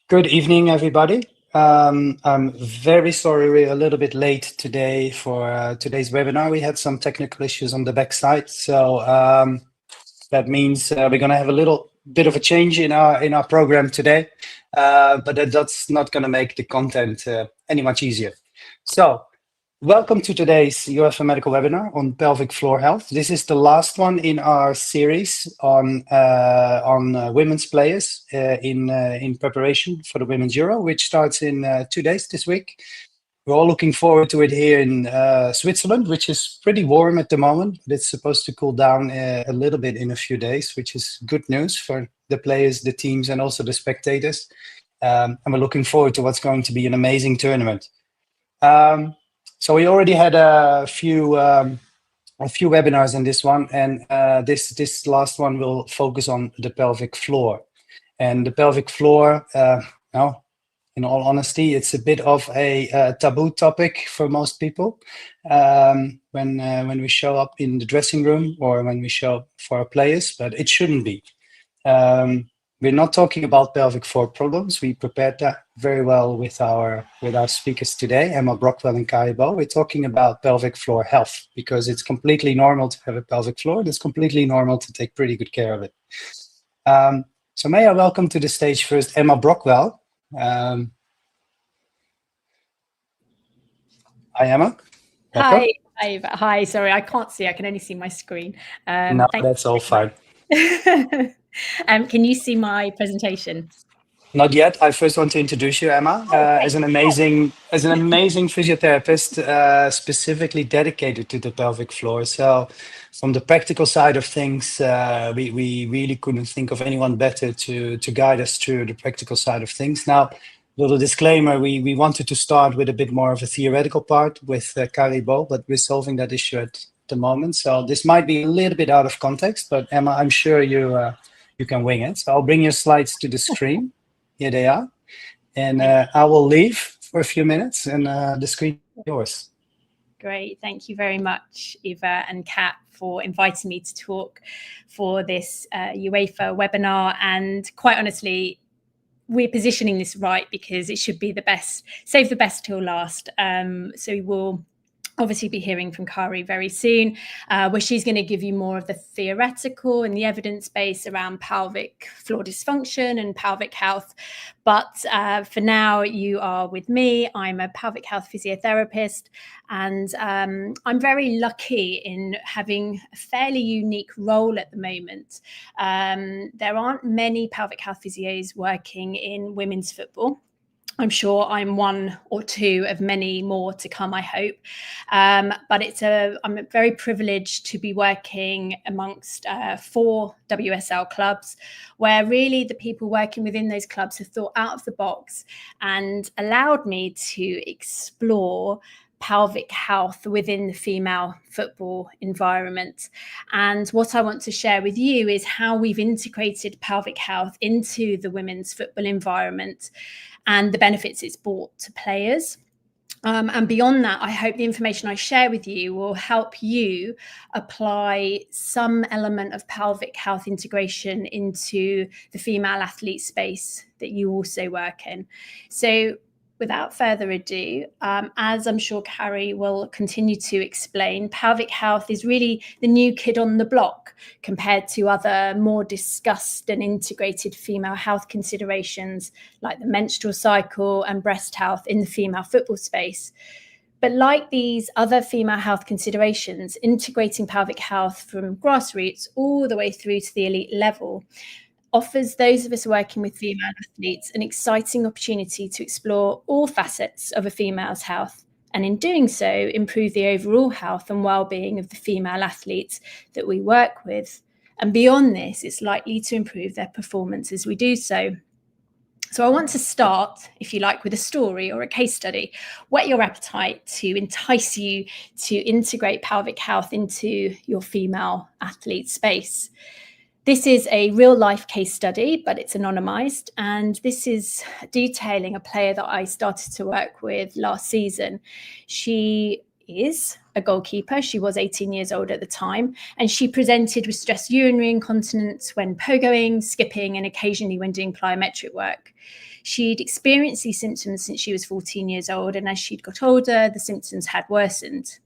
Good evening, everybody. I'm very sorry we're a little bit late today for today's webinar. We had some technical issues on the backside, so that means we're going to have a little bit of a change in our program today, but that's not going to make the content any much easier. So, welcome to today's UEFA Medical Webinar on pelvic floor health. This is the last one in our series on women's players in preparation for the Women's Euro, which starts in 2 days this week. We're all looking forward to it here in Switzerland, which is pretty warm at the moment. It's supposed to cool down a little bit in a few days, which is good news for the players, the teams, and also the spectators. And we're looking forward to what's going to be an amazing tournament. So we already had a few webinars in this one, and this last one will focus on the pelvic floor. And the pelvic floor, now, in all honesty, it's a bit of a taboo topic for most people when we show up in the dressing room or when we show up for our players, but it shouldn't be. We're not talking about pelvic floor problems. We prepared that very well with our speakers today, Emma, Brockwell, and Kari. We're talking about pelvic floor health because it's completely normal to have a pelvic floor. It's completely normal to take pretty good care of it. So may I welcome to the stage first Emma Brockwell. Hi, Emma. Welcome. Hi. Sorry, I can't see. I can only see my screen. No, that's all fine. Can you see my presentation? Not yet. I first want to introduce you, Emma, as an amazing physiotherapist, specifically dedicated to the pelvic floor. So, from the practical side of things, we really couldn't think of anyone better to guide us through the practical side of things. Now, little disclaimer: we wanted to start with a bit more of a theoretical part with Kari, but we're solving that issue at the moment. So this might be a little bit out of context, but Emma, I'm sure you can wing it. So I'll bring your slides to the screen. Here they are. And I will leave for a few minutes and the screen is yours. Great. Thank you very much, Eva and Kat, for inviting me to talk for this UEFA webinar. And quite honestly, we're positioning this right because it should be the best, save the best till last. So we will obviously be hearing from Kari very soon, where she's going to give you more of the theoretical and the evidence base around pelvic floor dysfunction and pelvic health. But for now, you are with me. I'm a pelvic health physiotherapist, and I'm very lucky in having a fairly unique role at the moment. There aren't many pelvic health physios working in women's football. I'm sure I'm one or two of many more to come, I hope. But I'm very privileged to be working amongst 4 WSL clubs, where really the people working within those clubs have thought out of the box and allowed me to explore pelvic health within the female football environment. And what I want to share with you is how we've integrated pelvic health into the women's football environment and the benefits it's brought to players. And beyond that, I hope the information I share with you will help you apply some element of pelvic health integration into the female athlete space that you also work in. So without further ado, as I'm sure Kari will continue to explain, pelvic health is really the new kid on the block compared to other more discussed and integrated female health considerations like the menstrual cycle and breast health in the female football space. But like these other female health considerations, integrating pelvic health from grassroots all the way through to the elite level offers those of us working with female athletes an exciting opportunity to explore all facets of a female's health, and in doing so, improve the overall health and well-being of the female athletes that we work with. And beyond this, it's likely to improve their performance as we do so. So I want to start, if you like, with a story or a case study, whet your appetite to entice you to integrate pelvic health into your female athlete space. This is a real-life case study, but it's anonymized, and this is detailing a player that I started to work with last season. She is a goalkeeper. She was 18 years old at the time, and she presented with stress urinary incontinence when pogoing, skipping, and occasionally when doing plyometric work. She'd experienced these symptoms since she was 14 years old, and as she'd got older, the symptoms had worsened.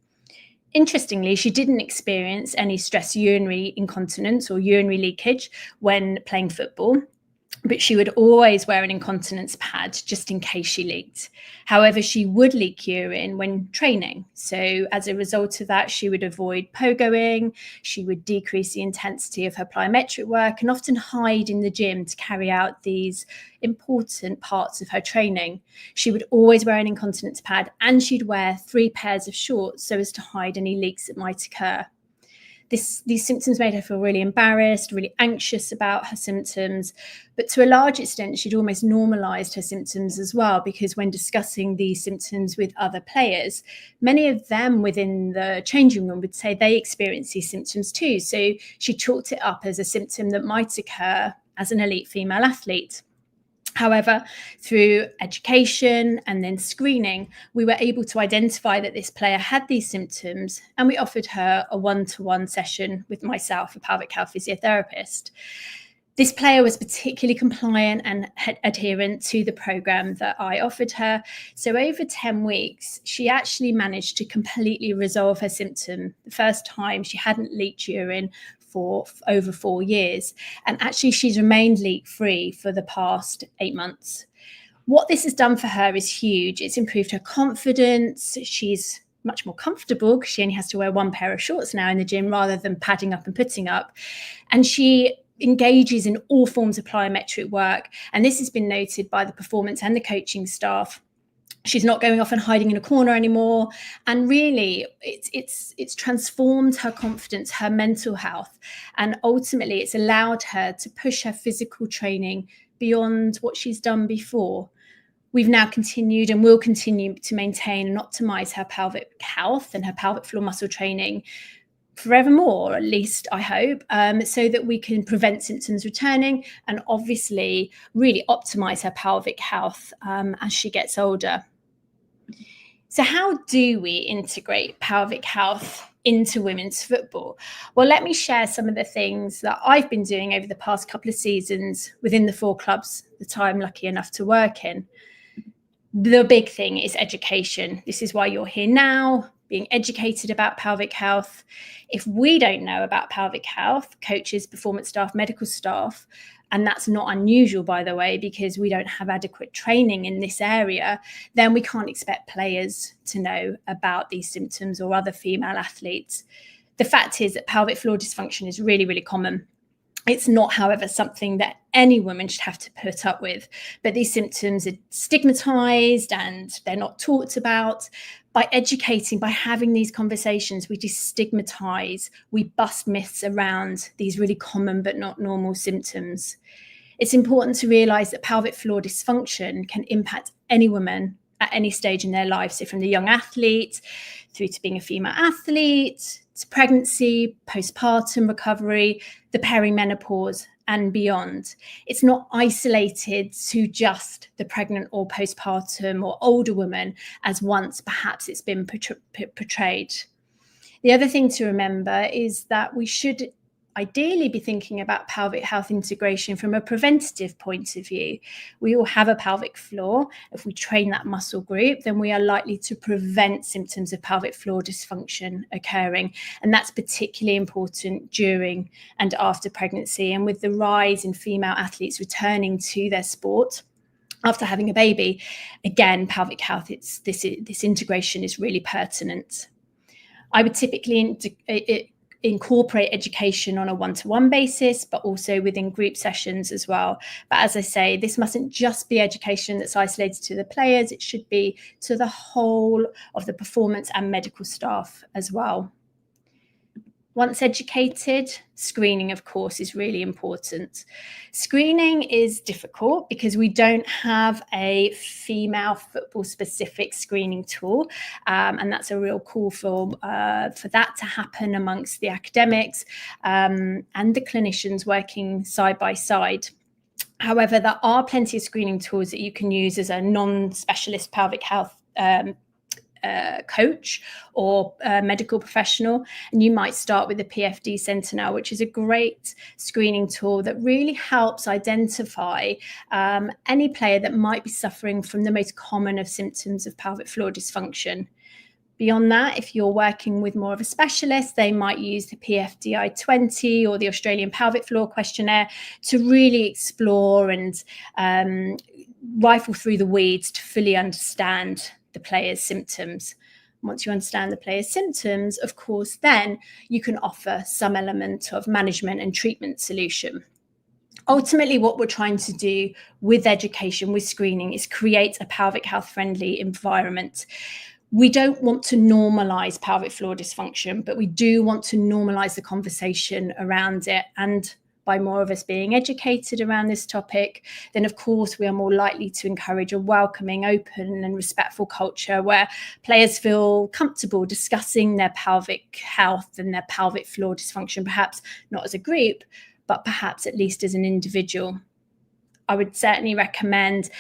Interestingly, she didn't experience any stress urinary incontinence or urinary leakage when playing football, but she would always wear an incontinence pad just in case she leaked. However, she would leak urine when training. So as a result of that, she would avoid pogoing, she would decrease the intensity of her plyometric work and often hide in the gym to carry out these important parts of her training. She would always wear an incontinence pad, and she'd wear 3 pairs of shorts so as to hide any leaks that might occur. These symptoms made her feel really embarrassed, really anxious about her symptoms, but to a large extent, she'd almost normalized her symptoms as well, because when discussing these symptoms with other players, many of them within the changing room would say they experience these symptoms too. So she chalked it up as a symptom that might occur as an elite female athlete. However, through education and then screening, we were able to identify that this player had these symptoms, and we offered her a one-to-one session with myself, a pelvic health physiotherapist. This player was particularly compliant and adherent to the program that I offered her. So over 10 weeks, she actually managed to completely resolve her symptom. The first time she hadn't leaked urine for over 4 years. And actually, she's remained leak-free for the past 8 months. What this has done for her is huge. It's improved her confidence. She's much more comfortable because she only has to wear 1 pair of shorts now in the gym rather than padding up and putting up. And she engages in all forms of plyometric work. And this has been noted by the performance and the coaching staff. She's not going off and hiding in a corner anymore. And really, it's transformed her confidence, her mental health. And ultimately, it's allowed her to push her physical training beyond what she's done before. We've now continued and will continue to maintain and optimize her pelvic health and her pelvic floor muscle training forevermore, at least I hope, so that we can prevent symptoms returning and obviously really optimize her pelvic health as she gets older. So how do we integrate pelvic health into women's football? Well, let me share some of the things that I've been doing over the past couple of seasons within the 4 clubs that I'm lucky enough to work in. The big thing is education. This is why you're here now, being educated about pelvic health. If we don't know about pelvic health, coaches, performance staff, medical staff, and that's not unusual, by the way, because we don't have adequate training in this area, then we can't expect players to know about these symptoms or other female athletes. The fact is that pelvic floor dysfunction is really, really common. It's not, however, something that any woman should have to put up with, but these symptoms are stigmatized and they're not talked about. By educating, by having these conversations, we destigmatize, we bust myths around these really common but not normal symptoms. It's important to realize that pelvic floor dysfunction can impact any woman at any stage in their life. So from the young athlete through to being a female athlete, to pregnancy, postpartum recovery, the perimenopause, and beyond. It's not isolated to just the pregnant or postpartum or older woman as once perhaps it's been portrayed. The other thing to remember is that we should ideally be thinking about pelvic health integration from a preventative point of view. We all have a pelvic floor. If we train that muscle group, then we are likely to prevent symptoms of pelvic floor dysfunction occurring. And that's particularly important during and after pregnancy. And with the rise in female athletes returning to their sport after having a baby, again, pelvic health, this integration is really pertinent. I would typically incorporate education on a one-to-one basis, but also within group sessions as well. But as I say, this mustn't just be education that's isolated to the players. It should be to the whole of the performance and medical staff as well. Once educated, screening, of course, is really important. Screening is difficult because we don't have a female football-specific screening tool, and that's a real call for that to happen amongst the academics and the clinicians working side by side. However, there are plenty of screening tools that you can use as a non-specialist pelvic health coach or medical professional. And you might start with the PFD Sentinel, which is a great screening tool that really helps identify any player that might be suffering from the most common of symptoms of pelvic floor dysfunction. Beyond that, if you're working with more of a specialist, they might use the PFDI-20 or the Australian Pelvic Floor Questionnaire to really explore and rifle through the weeds to fully understand the player's symptoms. Once you understand the player's symptoms, of course, then you can offer some element of management and treatment solution. Ultimately, what we're trying to do with education, with screening, is create a pelvic health friendly environment. We don't want to normalize pelvic floor dysfunction, but we do want to normalize the conversation around it. And by more of us being educated around this topic, then of course we are more likely to encourage a welcoming, open and respectful culture where players feel comfortable discussing their pelvic health and their pelvic floor dysfunction, perhaps not as a group, but perhaps at least as an individual. I would certainly recommend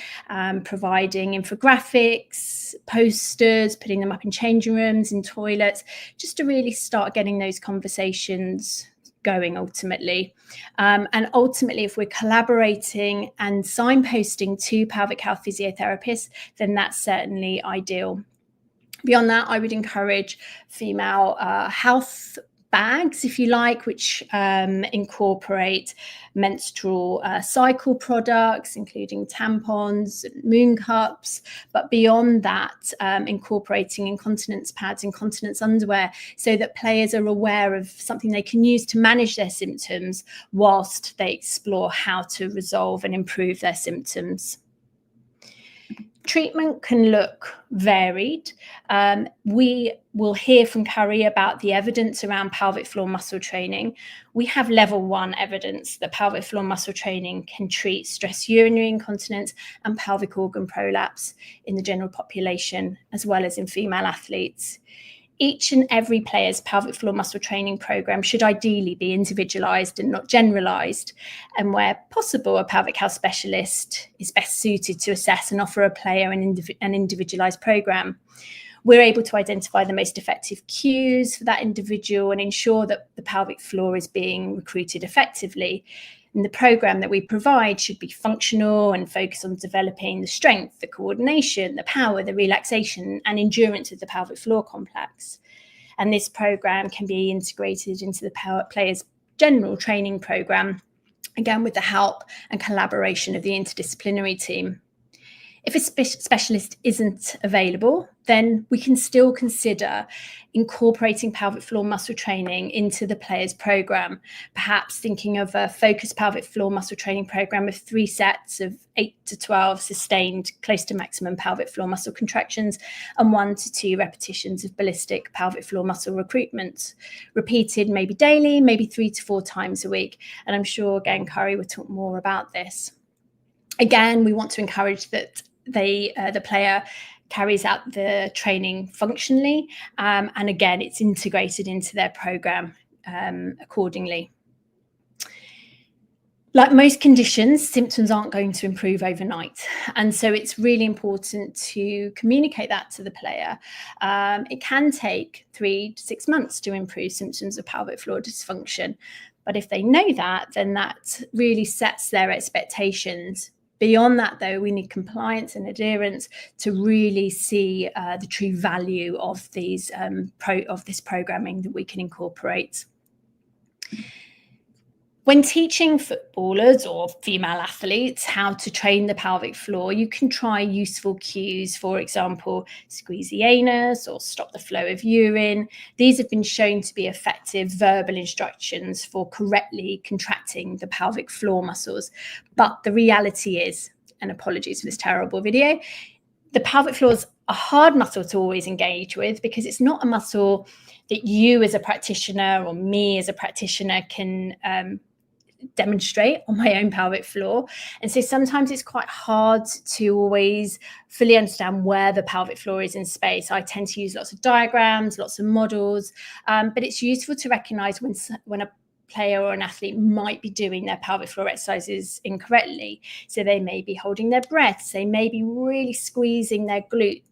providing infographics, posters, putting them up in changing rooms, in toilets, just to really start getting those conversations going ultimately. And ultimately, if we're collaborating and signposting to pelvic health physiotherapists, then that's certainly ideal. Beyond that, I would encourage female health bags, if you like, which incorporate menstrual cycle products, including tampons, moon cups, but beyond that, incorporating incontinence pads, incontinence underwear, so that players are aware of something they can use to manage their symptoms whilst they explore how to resolve and improve their symptoms. Treatment can look varied. We will hear from Kari about the evidence around pelvic floor muscle training. We have level 1 evidence that pelvic floor muscle training can treat stress urinary incontinence and pelvic organ prolapse in the general population, as well as in female athletes. Each and every player's pelvic floor muscle training program should ideally be individualized and not generalized. And where possible, a pelvic health specialist is best suited to assess and offer a player an individualized program. We're able to identify the most effective cues for that individual and ensure that the pelvic floor is being recruited effectively. And the program that we provide should be functional and focus on developing the strength, the coordination, the power, the relaxation and endurance of the pelvic floor complex. And this program can be integrated into the player's general training program, again with the help and collaboration of the interdisciplinary team. If a specialist isn't available, then we can still consider incorporating pelvic floor muscle training into the player's program, perhaps thinking of a focused pelvic floor muscle training program of 3 sets of 8 to 12 sustained close to maximum pelvic floor muscle contractions and 1 to 2 repetitions of ballistic pelvic floor muscle recruitment, repeated maybe daily, maybe 3 to 4 times a week. And I'm sure, again, Kari will talk more about this. Again, we want to encourage that the player carries out the training functionally, and again, it's integrated into their program accordingly. Like most conditions, symptoms aren't going to improve overnight. And so it's really important to communicate that to the player. It can take 3 to 6 months to improve symptoms of pelvic floor dysfunction. But if they know that, then that really sets their expectations. Beyond that, though, we need compliance and adherence to really see the true value of these this programming that we can incorporate. When teaching footballers or female athletes how to train the pelvic floor, you can try useful cues, for example, squeeze the anus or stop the flow of urine. These have been shown to be effective verbal instructions for correctly contracting the pelvic floor muscles. But the reality is, and apologies for this terrible video, the pelvic floor is a hard muscle to always engage with because it's not a muscle that you as a practitioner or me as a practitioner can demonstrate on my own pelvic floor. And so sometimes it's quite hard to always fully understand where the pelvic floor is in space. I tend to use lots of diagrams, lots of models, but it's useful to recognize when a player or an athlete might be doing their pelvic floor exercises incorrectly. So they may be holding their breaths, they may be really squeezing their glute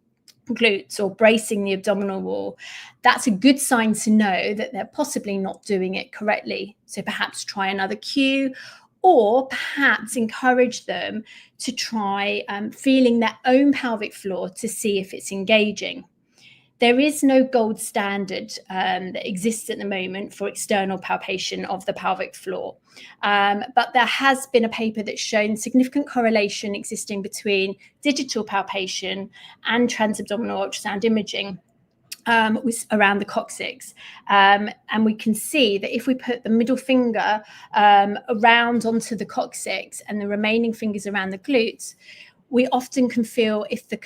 glutes or bracing the abdominal wall, that's a good sign to know that they're possibly not doing it correctly. So perhaps try another cue, or perhaps encourage them to try feeling their own pelvic floor to see if it's engaging. There is no gold standard that exists at the moment for external palpation of the pelvic floor. But there has been a paper that's shown significant correlation existing between digital palpation and transabdominal ultrasound imaging around the coccyx. And we can see that if we put the middle finger around onto the coccyx and the remaining fingers around the glutes, we often can feel if the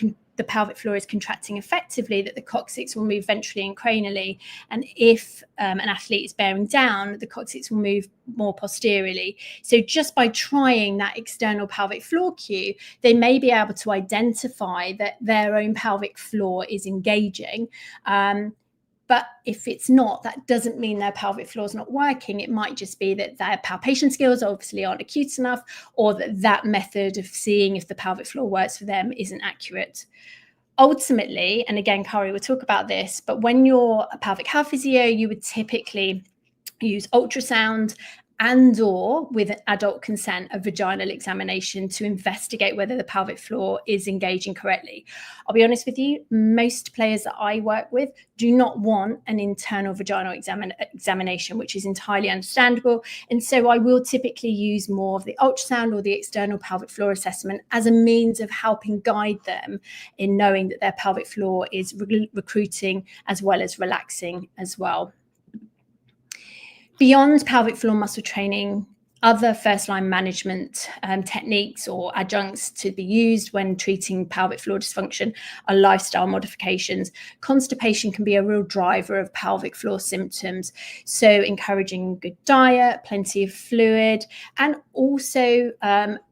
pelvic floor is contracting effectively, that the coccyx will move ventrally and cranially. And if an athlete is bearing down, the coccyx will move more posteriorly. So just by trying that external pelvic floor cue, they may be able to identify that their own pelvic floor is engaging. But if it's not, that doesn't mean their pelvic floor is not working. It might just be that their palpation skills obviously aren't acute enough, or that method of seeing if the pelvic floor works for them isn't accurate. Ultimately, and again, Kari will talk about this, but when you're a pelvic health physio, you would typically use ultrasound and or, with adult consent, a vaginal examination to investigate whether the pelvic floor is engaging correctly. I'll be honest with you, most players that I work with do not want an internal vaginal examination, which is entirely understandable. And so I will typically use more of the ultrasound or the external pelvic floor assessment as a means of helping guide them in knowing that their pelvic floor is recruiting as well as relaxing as well. Beyond pelvic floor muscle training, other first-line management techniques or adjuncts to be used when treating pelvic floor dysfunction are lifestyle modifications. Constipation can be a real driver of pelvic floor symptoms, so encouraging good diet, plenty of fluid, and also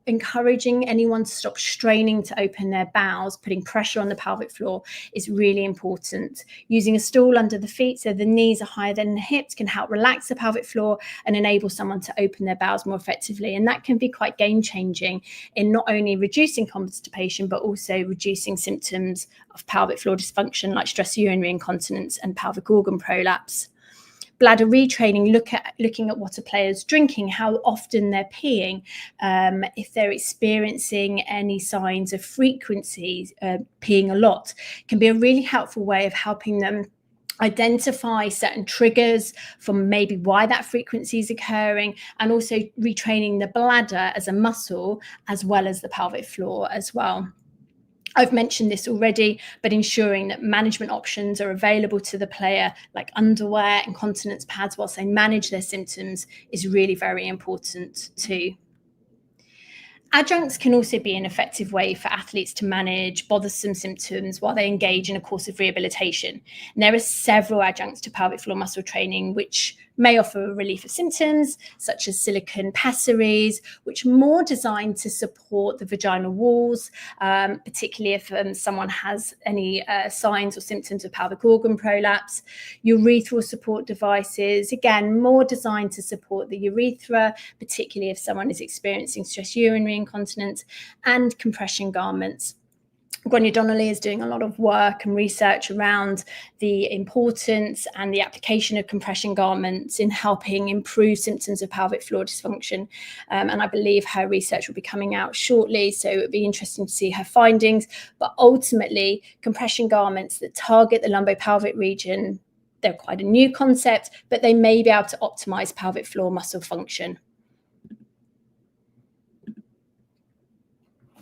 encouraging anyone to stop straining to open their bowels, putting pressure on the pelvic floor is really important. Using a stool under the feet so the knees are higher than the hips can help relax the pelvic floor and enable someone to open their bowels more effectively. And that can be quite game-changing in not only reducing constipation, but also reducing symptoms of pelvic floor dysfunction like stress urinary incontinence and pelvic organ prolapse. Bladder retraining, looking at what a player's drinking, how often they're peeing, if they're experiencing any signs of frequency, peeing a lot, can be a really helpful way of helping them identify certain triggers from maybe why that frequency is occurring, and also retraining the bladder as a muscle as well as the pelvic floor as well. I've mentioned this already, but ensuring that management options are available to the player, like underwear and continence pads, whilst they manage their symptoms, is really very important too. Adjuncts can also be an effective way for athletes to manage bothersome symptoms while they engage in a course of rehabilitation. And there are several adjuncts to pelvic floor muscle training which may offer relief of symptoms, such as silicone pessaries, which are more designed to support the vaginal walls, particularly if someone has any signs or symptoms of pelvic organ prolapse. Urethral support devices, again, more designed to support the urethra, particularly if someone is experiencing stress urinary incontinence, and compression garments. Gráinne Donnelly is doing a lot of work and research around the importance and the application of compression garments in helping improve symptoms of pelvic floor dysfunction. And I believe her research will be coming out shortly, so it would be interesting to see her findings. But ultimately, compression garments that target the lumbopelvic region, they're quite a new concept, but they may be able to optimize pelvic floor muscle function.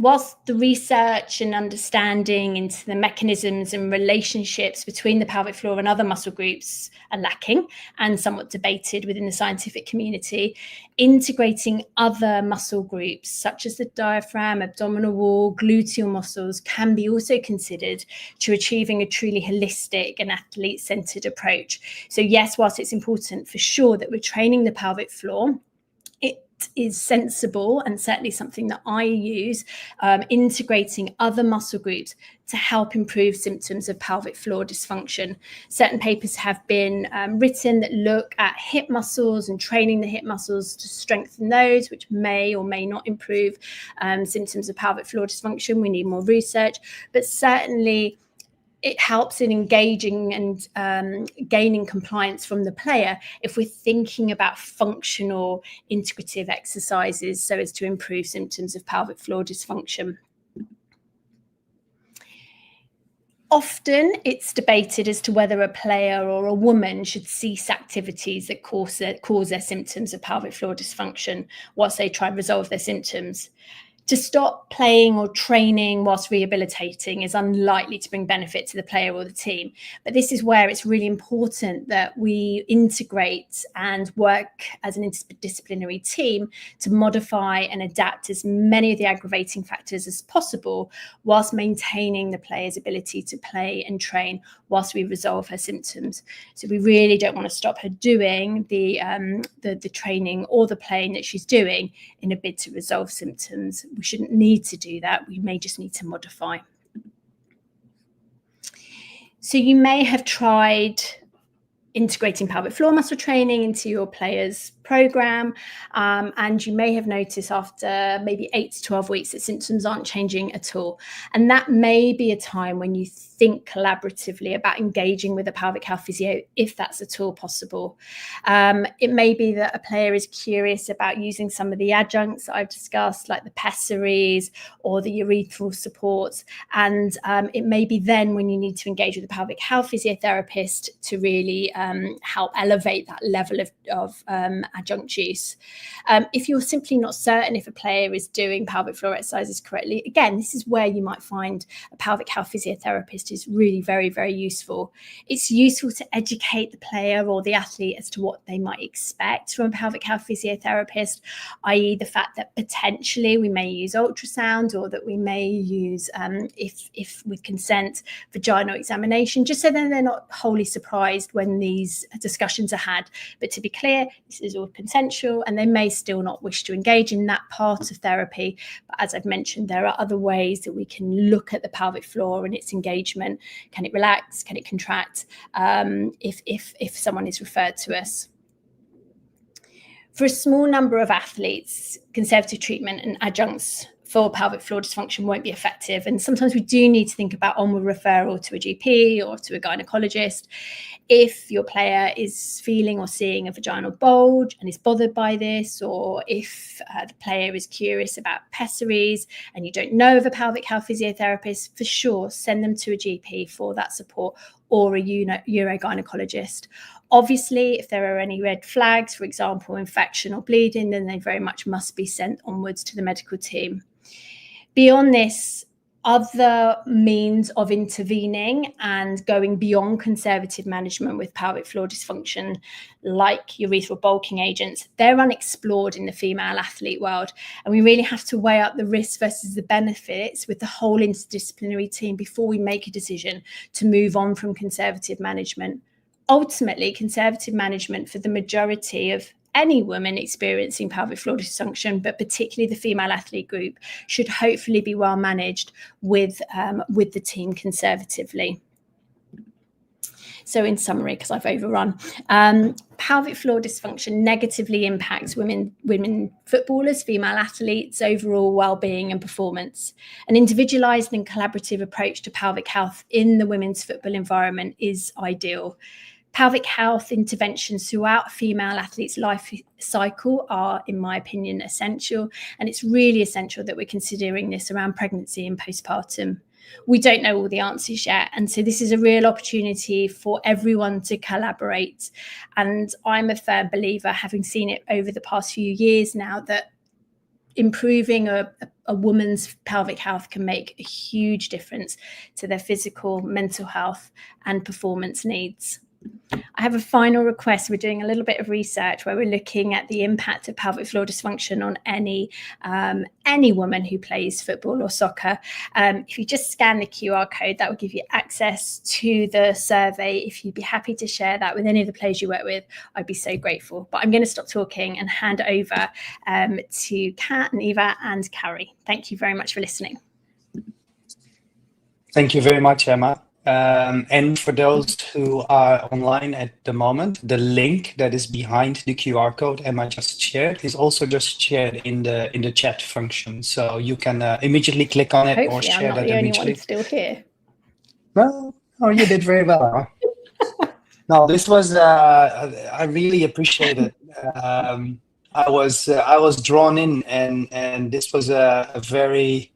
Whilst the research and understanding into the mechanisms and relationships between the pelvic floor and other muscle groups are lacking and somewhat debated within the scientific community, integrating other muscle groups such as the diaphragm, abdominal wall, gluteal muscles can be also considered to achieving a truly holistic and athlete-centered approach. So yes, whilst it's important for sure that we're training the pelvic floor, is sensible and certainly something that I use, integrating other muscle groups to help improve symptoms of pelvic floor dysfunction. Certain papers have been written that look at hip muscles and training the hip muscles to strengthen those, which may or may not improve symptoms of pelvic floor dysfunction. We need more research, but certainly it helps in engaging and gaining compliance from the player if we're thinking about functional integrative exercises so as to improve symptoms of pelvic floor dysfunction. Often it's debated as to whether a player or a woman should cease activities that cause their symptoms of pelvic floor dysfunction whilst they try and resolve their symptoms. To stop playing or training whilst rehabilitating is unlikely to bring benefit to the player or the team. But this is where it's really important that we integrate and work as an interdisciplinary team to modify and adapt as many of the aggravating factors as possible whilst maintaining the player's ability to play and train whilst we resolve her symptoms. So we really don't want to stop her doing the training or the playing that she's doing in a bid to resolve symptoms. We shouldn't need to do that. We may just need to modify. So you may have tried integrating pelvic floor muscle training into your player's program, and you may have noticed after maybe 8 to 12 weeks that symptoms aren't changing at all. And that may be a time when you think collaboratively about engaging with a pelvic health physio, if that's at all possible. It may be that a player is curious about using some of the adjuncts that I've discussed, like the pessaries or the urethral supports, and it may be then when you need to engage with a pelvic health physiotherapist to really help elevate that level of adjunct use. If you're simply not certain if a player is doing pelvic floor exercises correctly, again, this is where you might find a pelvic health physiotherapist is really very, very useful. It's useful to educate the player or the athlete as to what they might expect from a pelvic health physiotherapist, i.e. the fact that potentially we may use ultrasound, or that we may use, if with consent, vaginal examination, just so then they're not wholly surprised when these discussions are had. But to be clear, this is all consensual, and they may still not wish to engage in that part of therapy. But as I've mentioned, there are other ways that we can look at the pelvic floor and its engagement. Can it relax? Can it contract? If someone is referred to us. For a small number of athletes, conservative treatment and adjuncts for pelvic floor dysfunction won't be effective. And sometimes we do need to think about onward referral to a GP or to a gynecologist. If your player is feeling or seeing a vaginal bulge and is bothered by this, or if the player is curious about pessaries and you don't know of a pelvic health physiotherapist, for sure, send them to a GP for that support, or a urogynecologist. Obviously, if there are any red flags, for example, infection or bleeding, then they very much must be sent onwards to the medical team. Beyond this, other means of intervening and going beyond conservative management with pelvic floor dysfunction, like urethral bulking agents, they're unexplored in the female athlete world. And we really have to weigh up the risks versus the benefits with the whole interdisciplinary team before we make a decision to move on from conservative management. Ultimately, conservative management for the majority of any woman experiencing pelvic floor dysfunction, but particularly the female athlete group, should hopefully be well managed with the team conservatively. So in summary, because I've overrun, pelvic floor dysfunction negatively impacts women footballers, female athletes, overall well-being and performance. An individualised and collaborative approach to pelvic health in the women's football environment is ideal. Pelvic health interventions throughout a female athlete's life cycle are, in my opinion, essential. And it's really essential that we're considering this around pregnancy and postpartum. We don't know all the answers yet. And so this is a real opportunity for everyone to collaborate. And I'm a firm believer, having seen it over the past few years now, that improving a woman's pelvic health can make a huge difference to their physical, mental health and performance needs. I have a final request. We're doing a little bit of research where we're looking at the impact of pelvic floor dysfunction on any woman who plays football or soccer. If you just scan the QR code, that will give you access to the survey. If you'd be happy to share that with any of the players you work with, I'd be so grateful. But I'm going to stop talking and hand over to Kat and Eva and Kari. Thank you very much for listening. Thank you very much, Emma. And for those who are online at the moment, the link that is behind the QR code Emma just shared is also just shared in the chat function. So you can immediately click on it. Hopefully or share I'm not that the only immediately. one still here. Well, Oh, you did very well. Huh? No, this was I really appreciate it. I was drawn in, and this was a very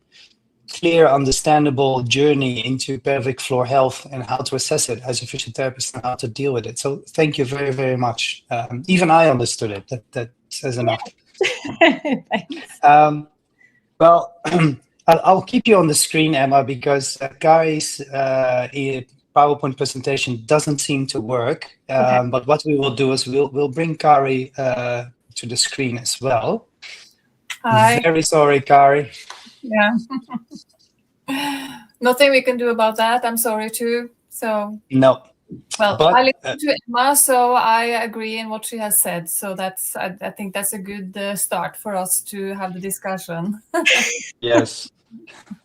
clear, understandable journey into pelvic floor health and how to assess it as a physiotherapist and how to deal with it. So thank you very, very much. Even I understood it. That says enough. Thanks. Well, I'll keep you on the screen, Emma, because Kari's PowerPoint presentation doesn't seem to work. Okay. But what we will do is we'll bring Kari to the screen as well. Hi. Very sorry, Kari. Yeah. Nothing we can do about that. I'm sorry too. So No. well, But, I listened to Emma, so I agree in what she has said. So that's I think that's a good start for us to have the discussion. yes.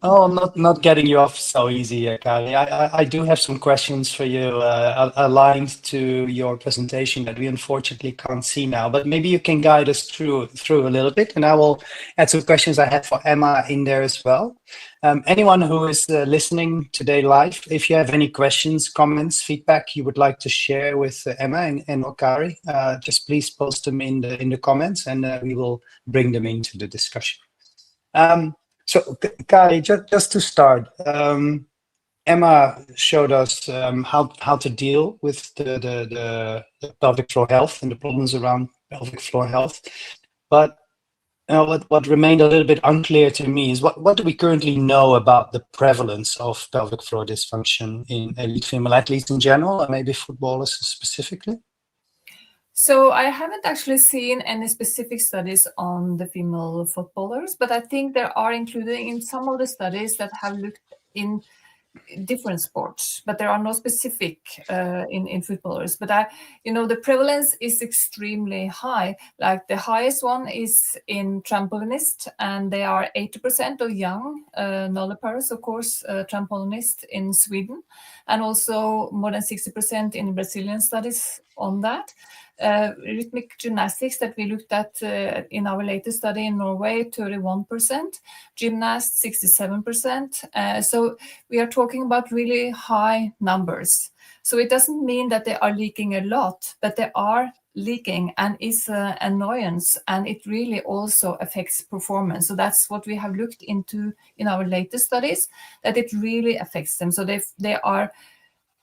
Oh, I'm not getting you off so easy, Kari. I do have some questions for you aligned to your presentation that we unfortunately can't see now, but maybe you can guide us through a little bit, and I will add some questions I have for Emma in there as well. Anyone who is listening today live, if you have any questions, comments, feedback you would like to share with Emma and or Kari, just please post them in the comments, and we will bring them into the discussion. So, Kari, just to start, Emma showed us how to deal with the pelvic floor health and the problems around pelvic floor health. But what remained a little bit unclear to me is what do we currently know about the prevalence of pelvic floor dysfunction in elite female athletes in general, and maybe footballers specifically? So I haven't actually seen any specific studies on the female footballers, but I think there are included in some of the studies that have looked in different sports, but there are no specific in footballers. But the prevalence is extremely high. Like the highest one is in trampolinists, and they are 80% of young nulliparas, of course, trampolinists in Sweden, and also more than 60% in Brazilian studies on that. Rhythmic gymnastics that we looked at in our latest study in Norway, 31%, gymnasts 67%. So we are talking about really high numbers. So it doesn't mean that they are leaking a lot, but they are leaking and is an annoyance, and it really also affects performance. So that's what we have looked into in our latest studies, that it really affects them. So they are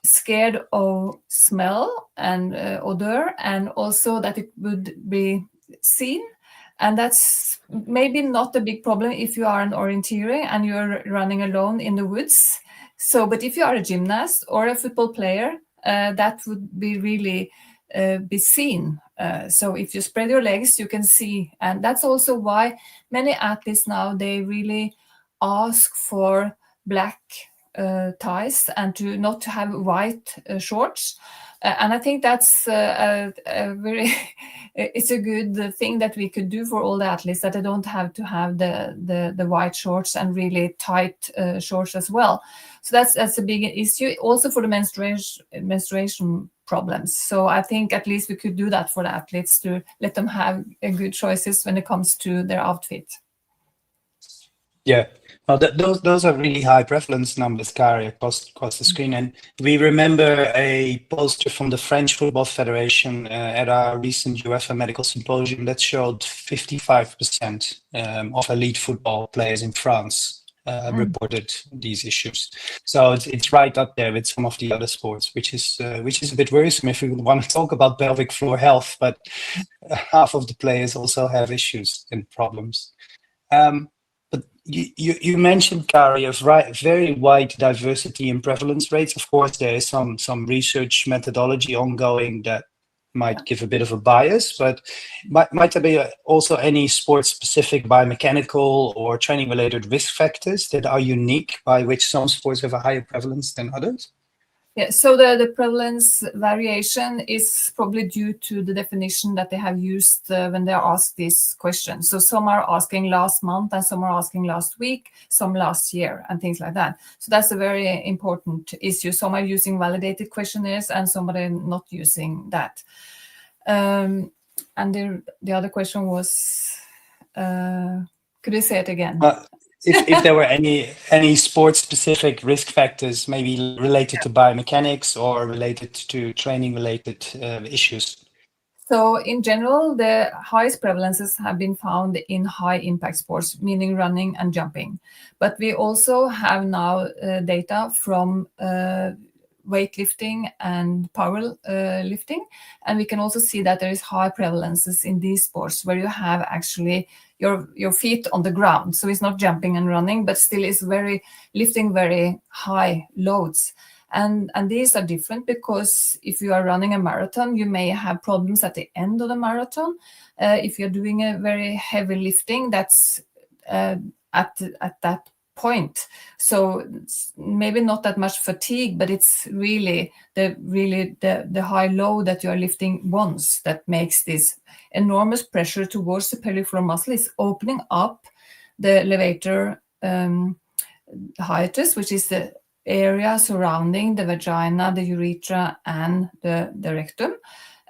scared of smell and odor, and also that it would be seen. And that's maybe not a big problem if you are an orienteer and you're running alone in the woods. So, but if you are a gymnast or a football player, that would be really be seen. So if you spread your legs, you can see. And that's also why many athletes now, they really ask for black ties and to not have white shorts. And I think that's a very, it's a good thing that we could do for all the athletes, that they don't have to have the white shorts and really tight shorts as well. So that's a big issue also for the menstruation problems. So I think at least we could do that for the athletes, to let them have good choices when it comes to their outfit. Yeah, well, those are really high prevalence numbers, Kari, across the screen. And we remember a poster from the French Football Federation at our recent UEFA Medical Symposium that showed 55% of elite football players in France reported these issues. So it's right up there with some of the other sports, which is a bit worrisome if we want to talk about pelvic floor health, but half of the players also have issues and problems. But you mentioned, Kari, a very wide diversity in prevalence rates. Of course, there is some research methodology ongoing that might give a bit of a bias, but might there be also any sport-specific biomechanical or training-related risk factors that are unique, by which some sports have a higher prevalence than others? Yeah, so the prevalence variation is probably due to the definition that they have used when they are asked this question. So some are asking last month, and some are asking last week, some last year, and things like that. So that's a very important issue. Some are using validated questionnaires, and some are not using that. And the other question was, could you say it again? if there were any sport-specific risk factors, maybe related to biomechanics or related to training-related issues. So in general, the highest prevalences have been found in high impact sports, meaning running and jumping. But we also have now data from weightlifting and power lifting. And we can also see that there is high prevalences in these sports where you have actually your feet on the ground. So it's not jumping and running, but still it's lifting very high loads. And these are different because if you are running a marathon, you may have problems at the end of the marathon. If you're doing a very heavy lifting, that's at that point. So maybe not that much fatigue, but it's really the high load that you are lifting once that makes this enormous pressure towards the pelvic floor muscle. Is opening up the levator hiatus, which is the area surrounding the vagina, the urethra, and the rectum.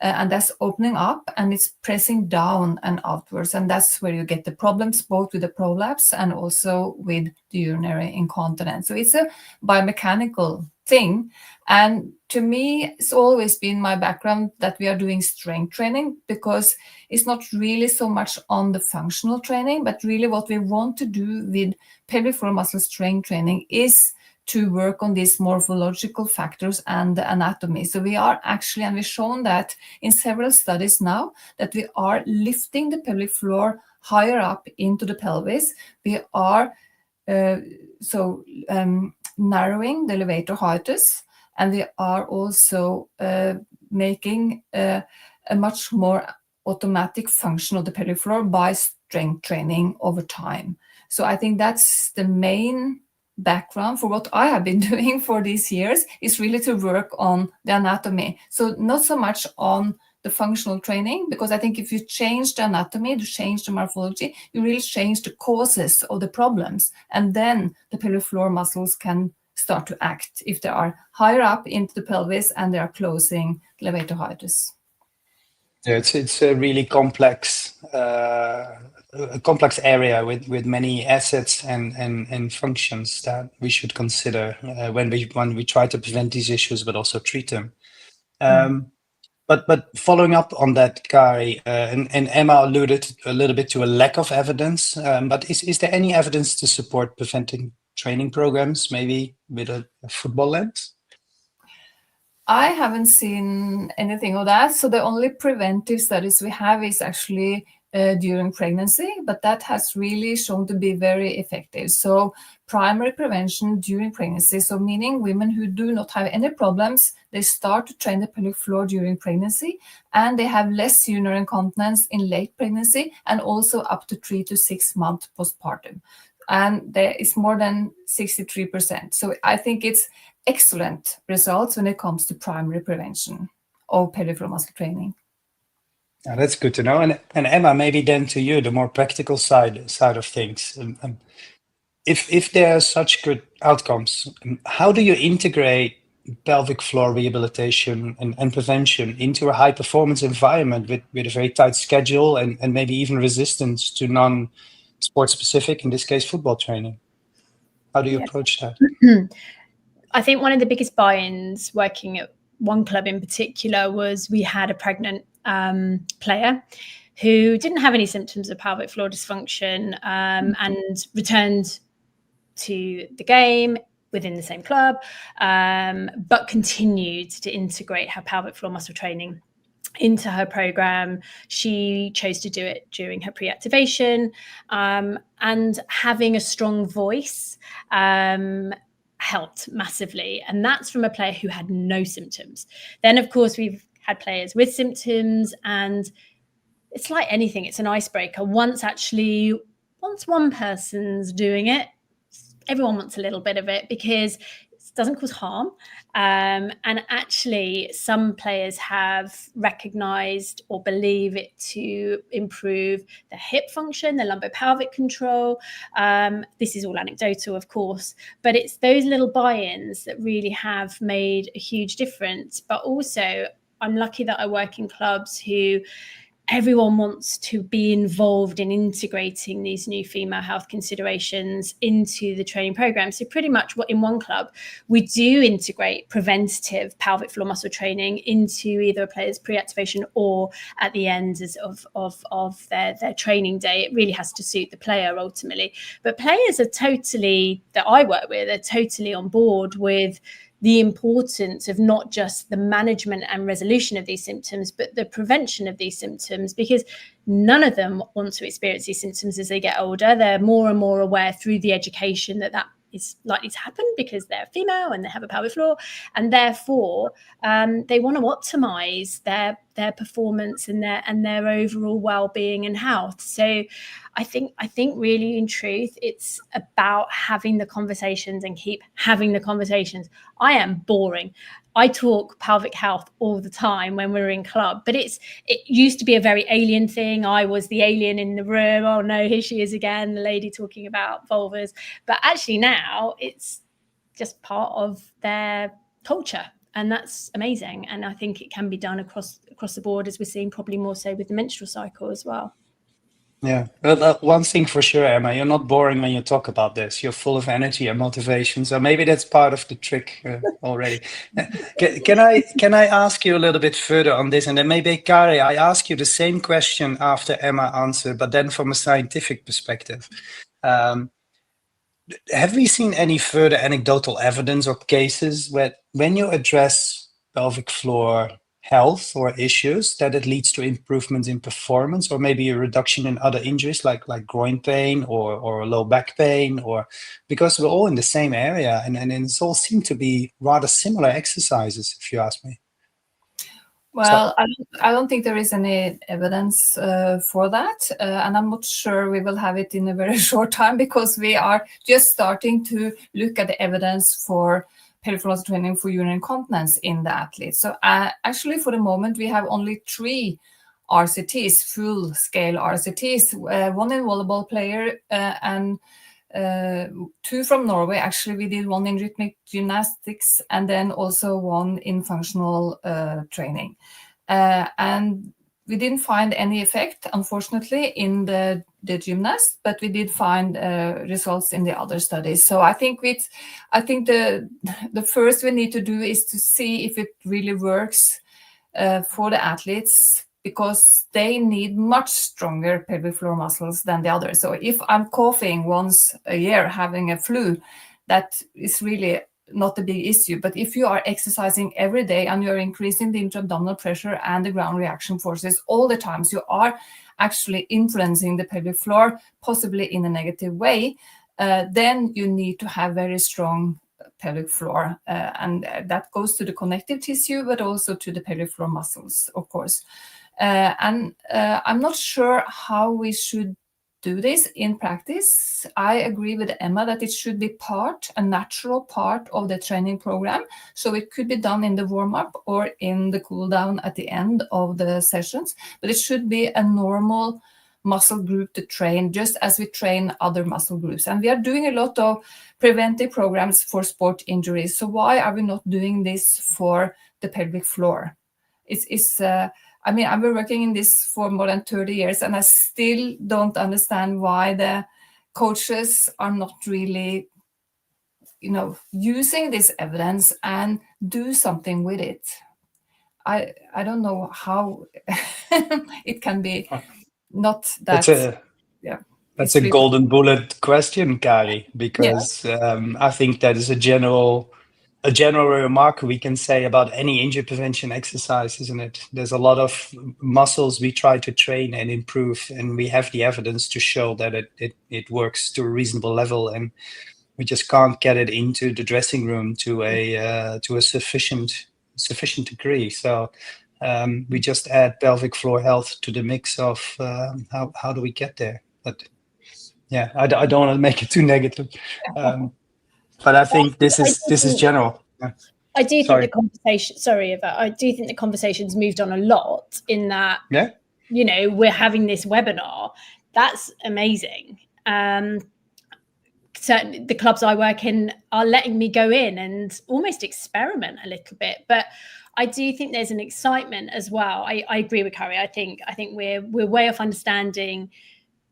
And that's opening up and it's pressing down and outwards. And that's where you get the problems, both with the prolapse and also with the urinary incontinence. So it's a biomechanical thing. And to me, it's always been my background that we are doing strength training, because it's not really so much on the functional training, but really what we want to do with pelvic floor muscle strength training is to work on these morphological factors and the anatomy. So we are actually, and we've shown that in several studies now, that we are lifting the pelvic floor higher up into the pelvis. We are narrowing the levator hiatus, and we are also making a much more automatic function of the pelvic floor by strength training over time. So I think that's the main background for what I have been doing for these years, is really to work on the anatomy. So not so much on the functional training, because I think if you change the anatomy, to change the morphology, you really change the causes of the problems. And then the pelvic floor muscles can start to act if they are higher up into the pelvis and they are closing the levator hiatus. Yeah, it's a really complex area with many assets and functions that we should consider when we try to prevent these issues, but also treat them. But following up on that, Kari, and Emma alluded a little bit to a lack of evidence, but is there any evidence to support preventing training programs, maybe with a football lens? I haven't seen anything of that. So the only preventive studies we have is actually during pregnancy, but that has really shown to be very effective. So primary prevention during pregnancy, so meaning women who do not have any problems, they start to train the pelvic floor during pregnancy, and they have less urinary incontinence in late pregnancy, and also up to 3 to 6 months postpartum. And there is more than 63%. So I think it's excellent results when it comes to primary prevention of pelvic floor muscle training. Yeah, that's good to know. And Emma, maybe then to you, the more practical side of things. If there are such good outcomes, how do you integrate pelvic floor rehabilitation and prevention into a high performance environment with a very tight schedule and maybe even resistance to non-sport specific, in this case, football training? How do you approach that? I think one of the biggest buy-ins working at one club in particular was we had a pregnant player who didn't have any symptoms of pelvic floor dysfunction and returned to the game within the same club, but continued to integrate her pelvic floor muscle training into her program. She chose to do it during her pre-activation, and having a strong voice helped massively. And that's from a player who had no symptoms. Then, of course, we've had players with symptoms, and it's like anything, it's an icebreaker. Once one person's doing it, everyone wants a little bit of it because it doesn't cause harm. And actually, some players have recognized or believe it to improve the hip function, the lumbopelvic control. This is all anecdotal, of course, but it's those little buy-ins that really have made a huge difference. But also, I'm lucky that I work in clubs who everyone wants to be involved in integrating these new female health considerations into the training program. So pretty much in one club, we do integrate preventative pelvic floor muscle training into either a player's pre-activation or at the end of their training day. It really has to suit the player ultimately. But players are that I work with, are totally on board with the importance of not just the management and resolution of these symptoms, but the prevention of these symptoms, because none of them want to experience these symptoms as they get older. They're more and more aware through the education that is likely to happen because they're female and they have a pelvic floor, and therefore they want to optimize their performance and their overall well-being and health. So I think really, in truth, it's about having the conversations and keep having the conversations. I am boring. I talk pelvic health all the time when we're in club, but it used to be a very alien thing. I was the alien in the room. Oh no, here she is again, the lady talking about vulvas. But actually now it's just part of their culture, and that's amazing. And I think it can be done across the board, as we're seeing probably more so with the menstrual cycle as well. Yeah, well, one thing for sure, Emma, you're not boring when you talk about this. You're full of energy and motivation. So maybe that's part of the trick already. Can I ask you a little bit further on this? And then maybe, Kari, I ask you the same question after Emma answered, but then from a scientific perspective. Have we seen any further anecdotal evidence or cases where when you address pelvic floor health or issues, that it leads to improvements in performance, or maybe a reduction in other injuries like groin pain or low back pain, or because we're all in the same area and it's all seem to be rather similar exercises, if you ask me? Well, I don't think there is any evidence for that, and I'm not sure we will have it in a very short time, because we are just starting to look at the evidence for pelvic floor muscle training for urinary incontinence in the athletes. So actually, for the moment, we have only 3 RCTs, full-scale RCTs, one in volleyball player and 2 from Norway. Actually, we did 1 in rhythmic gymnastics and then also 1 in functional training. And we didn't find any effect, unfortunately, in the gymnast, but we did find results in the other studies. So I think the first we need to do is to see if it really works for the athletes, because they need much stronger pelvic floor muscles than the others. So if I'm coughing once a year, having a flu, that is really not a big issue. But if you are exercising every day and you're increasing the intra-abdominal pressure and the ground reaction forces all the time, so you are actually influencing the pelvic floor, possibly in a negative way, then you need to have very strong pelvic floor. And that goes to the connective tissue, but also to the pelvic floor muscles, of course. And I'm not sure how we should do this in practice. I agree with Emma that it should be a natural part of the training program. So it could be done in the warm-up or in the cool-down at the end of the sessions, but it should be a normal muscle group to train, just as we train other muscle groups. And we are doing a lot of preventive programs for sport injuries. So why are we not doing this for the pelvic floor? I mean, I've been working in this for more than 30 years, and I still don't understand why the coaches are not really, using this evidence and do something with it. I don't know how it can be not that. That's a golden bullet question, Kari, because I think that is a general remark we can say about any injury prevention exercise, isn't it? There's a lot of muscles we try to train and improve, and we have the evidence to show that it works to a reasonable level, and we just can't get it into the dressing room to a sufficient degree. So we just add pelvic floor health to the mix of how do we get there? But yeah, I don't want to make it too negative. But I think this is general. Yeah. I do think the conversation. Sorry, Eva. I do think the conversation's moved on a lot. In that, we're having this webinar. That's amazing. Certainly, the clubs I work in are letting me go in and almost experiment a little bit. But I do think there's an excitement as well. I agree with Kari. I think we're way off understanding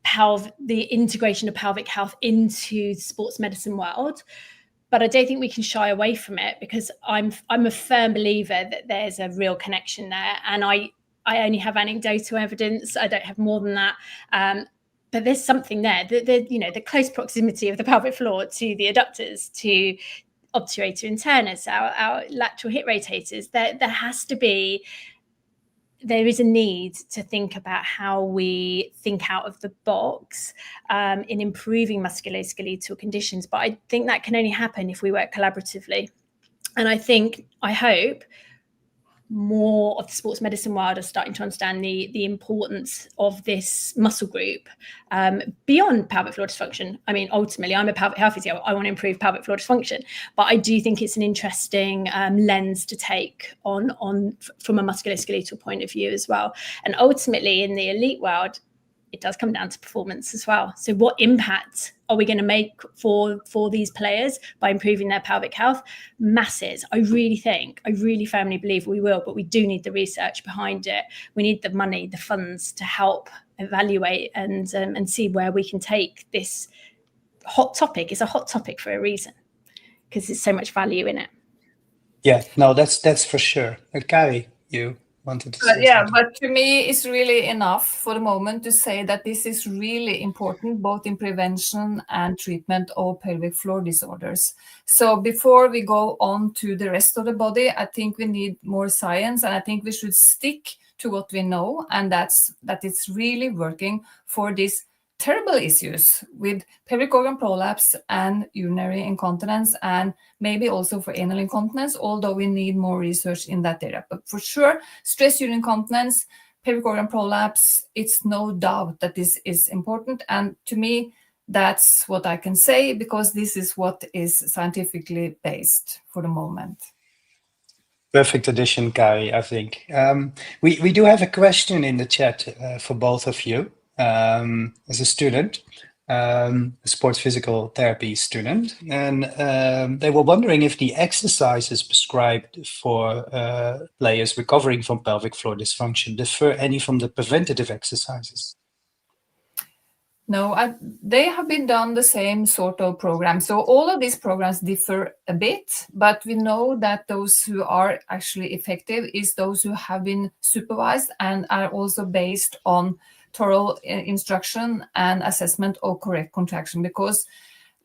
the integration of pelvic health into the sports medicine world. But I don't think we can shy away from it, because I'm a firm believer that there's a real connection there. And I only have anecdotal evidence. I don't have more than that. But there's something there. The close proximity of the pelvic floor to the adductors, to obturator internus, our lateral hip rotators. There is a need to think about how we think out of the box in improving musculoskeletal conditions. But I think that can only happen if we work collaboratively. And I hope more of the sports medicine world are starting to understand the importance of this muscle group beyond pelvic floor dysfunction. I mean, ultimately, I'm a pelvic health physio. I want to improve pelvic floor dysfunction, but I do think it's an interesting lens to take on from a musculoskeletal point of view as well. And ultimately, in the elite world, it does come down to performance as well. So what impact are we going to make for these players by improving their pelvic health? Massive. I really firmly believe we will, but we do need the research behind it. We need the money, the funds to help evaluate and see where we can take this hot topic. It's a hot topic for a reason, because there's so much value in it. Yeah, no, that's for sure. Kari, you wanted to say something. But to me, it's really enough for the moment to say that this is really important, both in prevention and treatment of pelvic floor disorders. So before we go on to the rest of the body, I think we need more science, and I think we should stick to what we know, and that it's really working for these terrible issues with pelvic organ prolapse and urinary incontinence, and maybe also for anal incontinence, although we need more research in that area. But for sure, stress urinary incontinence, pelvic organ prolapse, it's no doubt that this is important. And to me, that's what I can say, because this is what is scientifically based for the moment. Perfect addition, Kari, I think. We do have a question in the chat for both of you. As a student, a sports physical therapy student, and they were wondering if the exercises prescribed for players recovering from pelvic floor dysfunction differ any from the preventative exercises. No, they have been done the same sort of program. So all of these programs differ a bit, but we know that those who are actually effective is those who have been supervised and are also based on thorough instruction and assessment of correct contraction, because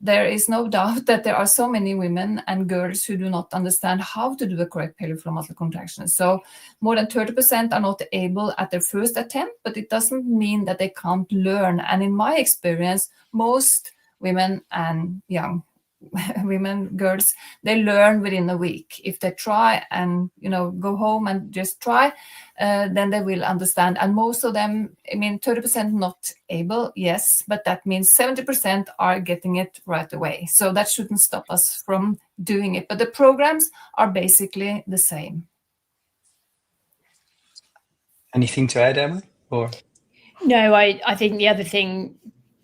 there is no doubt that there are so many women and girls who do not understand how to do a correct pelvic floor muscle contraction. So more than 30% are not able at their first attempt, but it doesn't mean that they can't learn. And in my experience, most women and young women, girls, they learn within a week. If they try and go home and just try, then they will understand. And most of them, 30% not able, yes, but that means 70% are getting it right away. So that shouldn't stop us from doing it. But the programs are basically the same. Anything to add, Emma? Or no, I think the other thing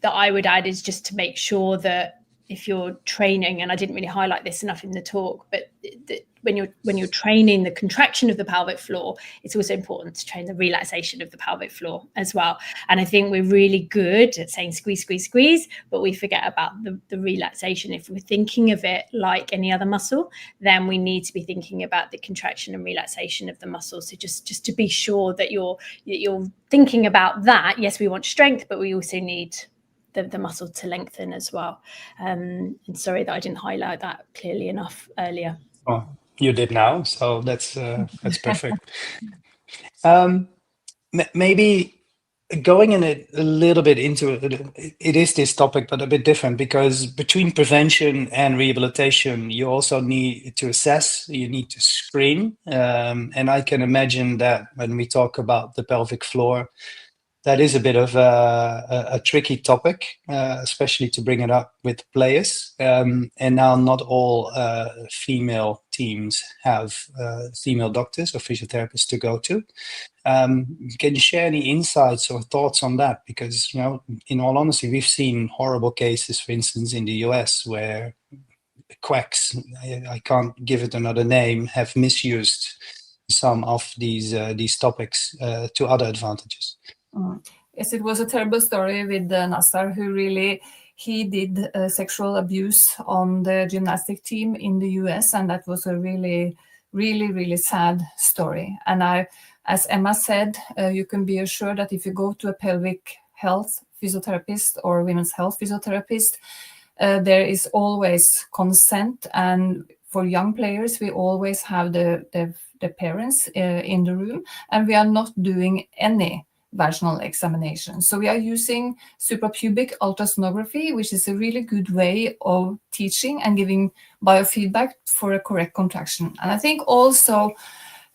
that I would add is just to make sure that if you're training, and I didn't really highlight this enough in the talk, but when you're training the contraction of the pelvic floor, it's also important to train the relaxation of the pelvic floor as well. And I think we're really good at saying squeeze, squeeze, squeeze, but we forget about the relaxation. If we're thinking of it like any other muscle, then we need to be thinking about the contraction and relaxation of the muscle. So just to be sure that you're thinking about that. Yes, we want strength, but we also need the muscle to lengthen as well. And sorry that I didn't highlight that clearly enough earlier. Oh, you did now, so that's perfect. Maybe going in a little bit into it is this topic, but a bit different, because between prevention and rehabilitation, you also need to assess, you need to screen. And I can imagine that when we talk about the pelvic floor, that is a bit of a tricky topic, especially to bring it up with players. And now not all female teams have female doctors or physiotherapists to go to. Can you share any insights or thoughts on that? Because, in all honesty, we've seen horrible cases, for instance, in the US where quacks, I can't give it another name, have misused some of these topics to other advantages. Yes, it was a terrible story with Nassar, who he did sexual abuse on the gymnastic team in the US, and that was a really, really, really sad story. And as Emma said, you can be assured that if you go to a pelvic health physiotherapist or women's health physiotherapist, there is always consent, and for young players, we always have the parents in the room, and we are not doing any vaginal examination. So we are using suprapubic ultrasonography, which is a really good way of teaching and giving biofeedback for a correct contraction. And I think also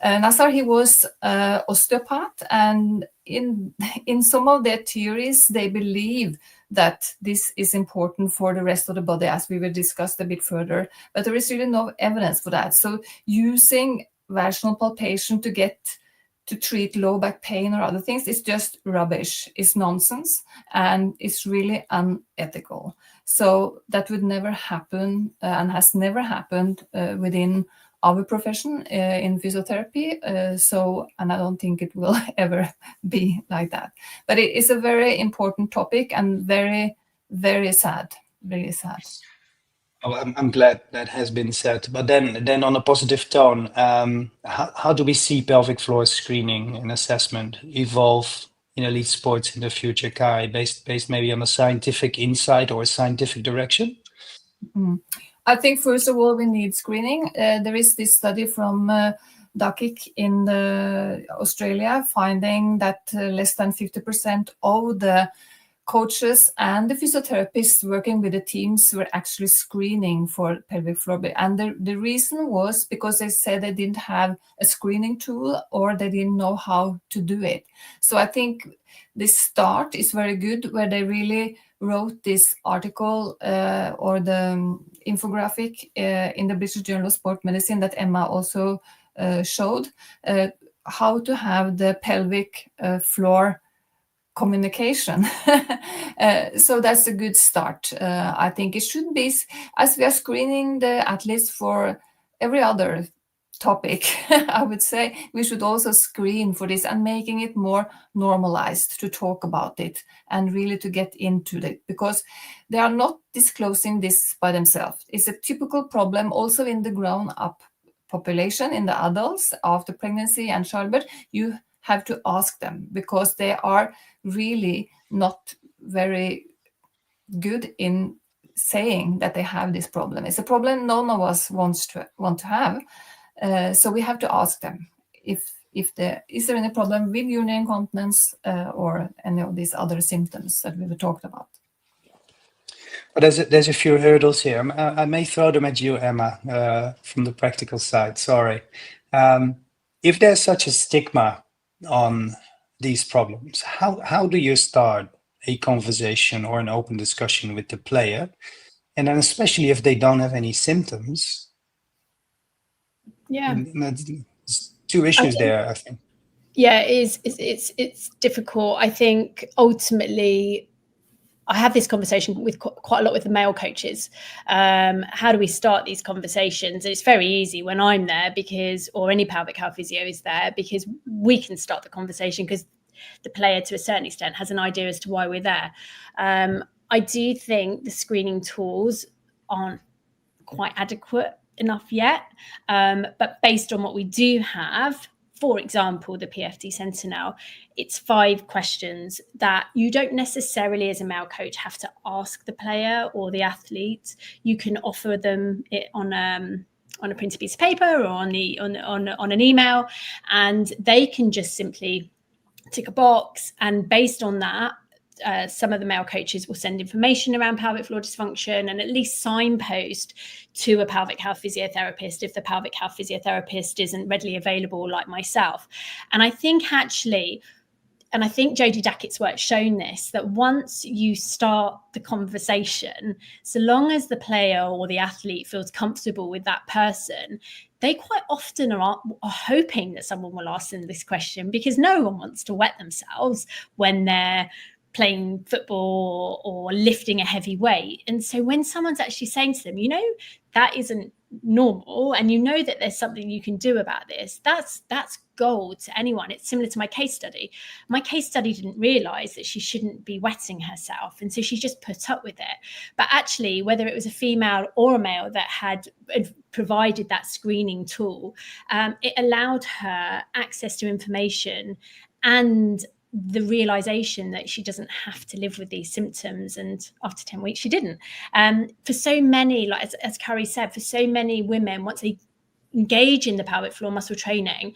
Nassar, he was osteopath, and in some of their theories, they believe that this is important for the rest of the body, as we will discuss a bit further, but there is really no evidence for that. So using vaginal palpation to treat low back pain or other things is just rubbish, it's nonsense, and it's really unethical. So that would never happen and has never happened within our profession in physiotherapy. And I don't think it will ever be like that. But it is a very important topic and very, very sad, really sad. Oh, I'm glad that has been said. But then on a positive tone, how do we see pelvic floor screening and assessment evolve in elite sports in the future, Kari, based maybe on a scientific insight or a scientific direction? I think, first of all, we need screening. There is this study from Dakik in Australia finding that less than 50% of the coaches and the physiotherapists working with the teams were actually screening for pelvic floor. And the reason was because they said they didn't have a screening tool or they didn't know how to do it. So I think this start is very good, where they really wrote this article or the infographic in the British Journal of Sport Medicine that Emma also showed, how to have the pelvic floor communication. So that's a good start. I think it should be, as we are screening the athletes for every other topic, I would say we should also screen for this and making it more normalized to talk about it and really to get into it, because they are not disclosing this by themselves. It's a typical problem also in the grown-up population, in the adults after pregnancy and childbirth. You have to ask them because they are really not very good in saying that they have this problem. It's a problem none of us want to have. So we have to ask them if is there any problem with urinary incontinence or any of these other symptoms that we were talked about. But there's a few hurdles here. I may throw them at you, Emma, from the practical side. Sorry. If there's such a stigma on these problems, how do you start a conversation or an open discussion with the player? And then especially if they don't have any symptoms. Yeah. There's two issues there, I think. Yeah, it's difficult. I think ultimately I have this conversation with quite a lot with the male coaches. How do we start these conversations? And it's very easy when I'm there or any pelvic health physio is there, because we can start the conversation because the player to a certain extent has an idea as to why we're there. I do think the screening tools aren't quite adequate enough yet. But based on what we do have, for example, the PFD Sentinel, it's 5 questions that you don't necessarily as a male coach have to ask the player or the athlete. You can offer them it on a printed piece of paper or on an email, and they can just simply tick a box. And based on that, some of the male coaches will send information around pelvic floor dysfunction and at least signpost to a pelvic health physiotherapist if the pelvic health physiotherapist isn't readily available, like myself. And I think Jodie Dacket's work shown this, that once you start the conversation, so long as the player or the athlete feels comfortable with that person, they quite often are hoping that someone will ask them this question, because no one wants to wet themselves when they're playing football or lifting a heavy weight. And so when someone's actually saying to them, you know, that isn't normal, and you know that there's something you can do about this, that's gold to anyone. It's similar to my case study. My case study didn't realize that she shouldn't be wetting herself, and so she just put up with it. But actually, whether it was a female or a male that had provided that screening tool, it allowed her access to information and the realization that she doesn't have to live with these symptoms. And after 10 weeks, she didn't. For so many, like as Kari said, for so many women, once they engage in the pelvic floor muscle training,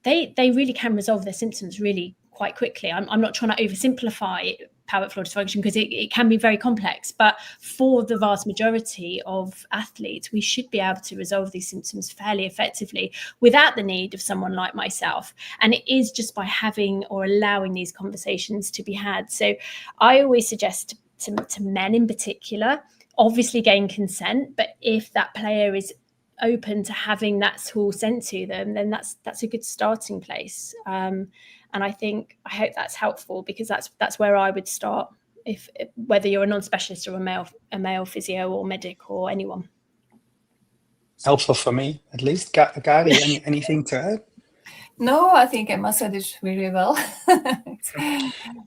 they really can resolve their symptoms really quite quickly. I'm not trying to oversimplify pelvic floor dysfunction, because it can be very complex, but for the vast majority of athletes, we should be able to resolve these symptoms fairly effectively without the need of someone like myself. And it is just by having or allowing these conversations to be had. So I always suggest to men in particular, obviously gain consent, but if that player is open to having that tool sent to them, then that's a good starting place. And I hope that's helpful, because that's where I would start, if whether you're a non-specialist or a male physio or medic or anyone. Helpful for me, at least. Kari, anything to add? No, I think Emma said it really well. And